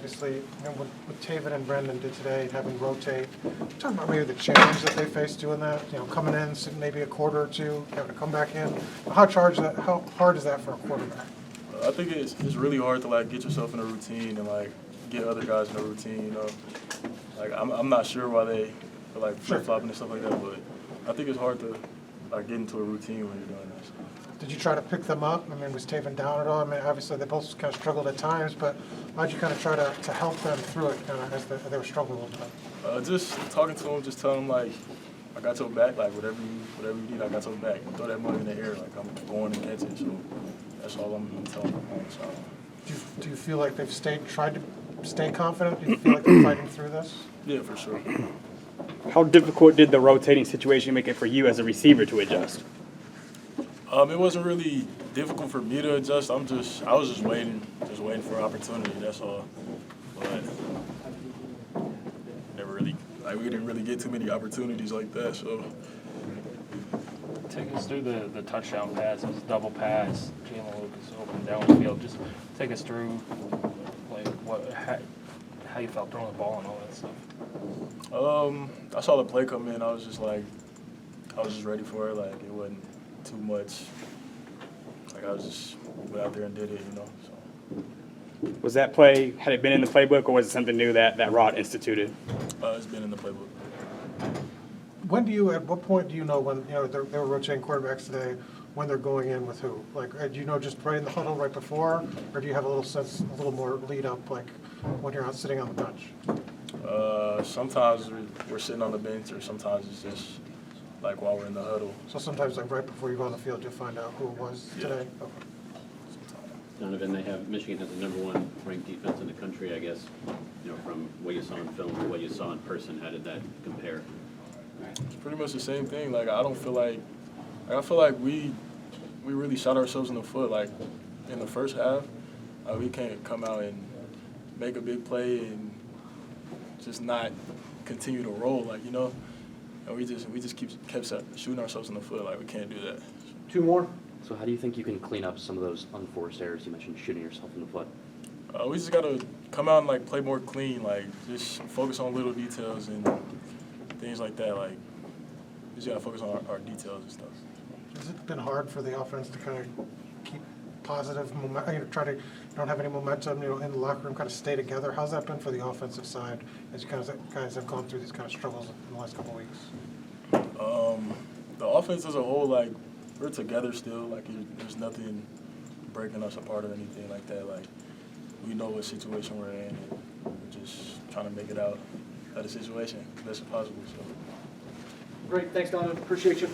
obviously, what Taven and Brendan did today, having rotate. Talk about maybe the challenge that they faced doing that, coming in, sitting maybe a quarter or two, having to come back in. How hard is that for a quarterback? I think it's really hard to get yourself in a routine and get other guys in a routine. I'm not sure why they are flip flopping and stuff like that, but I think it's hard to get into a routine when you're doing this. Did you try to pick them up? Was Taven down at all? Obviously they both kind of struggled at times, but how'd you kind of try to help them through it as they were struggling a little bit? Just talking to them, just telling them I got your back, whatever you need, I got your back. Throw that money in the air, I'm going to catch it. So that's all I'm telling them. So. Do you feel like they've tried to stay confident? Do you feel like they're fighting through this? Yeah, for sure. How difficult did the rotating situation make it for you as a receiver to adjust? It wasn't really difficult for me to adjust. I was just waiting for an opportunity. That's all. But never really, we didn't really get too many opportunities like that. So take us through the touchdown pass. It was a double pass. Jalen Lucas open downfield. Just take us through how you felt throwing the ball and all that stuff. I saw the play come in. I was just ready for it. It wasn't too much. I was just went out there and did it, So. Was that play, had it been in the playbook, or was it something new that Rod instituted? It's been in the playbook. At what point do you know when, they were rotating quarterbacks today, when they're going in with who? Do you know just right in the huddle right before, or do you have a little more lead up, when you're out sitting on the bench? Sometimes we're sitting on the bench, or sometimes it's just while we're in the huddle. So sometimes right before you go on the field, you'll find out who it was today? Okay. Donovan, they have Michigan has the #1 ranked defense in the country, I guess. From what you saw in film to what you saw in person, how did that compare? It's pretty much the same thing. I don't feel I feel like we really shot ourselves in the foot. In the first half, we can't come out and make a big play and just not continue to roll. And we just kept shooting ourselves in the foot. We can't do that. Two more. So how do you think you can clean up some of those unforced errors? You mentioned shooting yourself in the foot. We just got to come out and play more clean, just focus on little details and things like that. We just got to focus on our details and stuff. Has it been hard for the offense to kind of keep positive momentum, don't have any momentum, in the locker room, kind of stay together? How's that been for the offensive side as you guys have gone through these kind of struggles in the last couple of weeks? The offense as a whole, we're together still. There's nothing breaking us apart or anything like that. We know what situation we're in, and we're just trying to make it out of the situation as best as possible. So. Great. Thanks, Donovan. Appreciate you.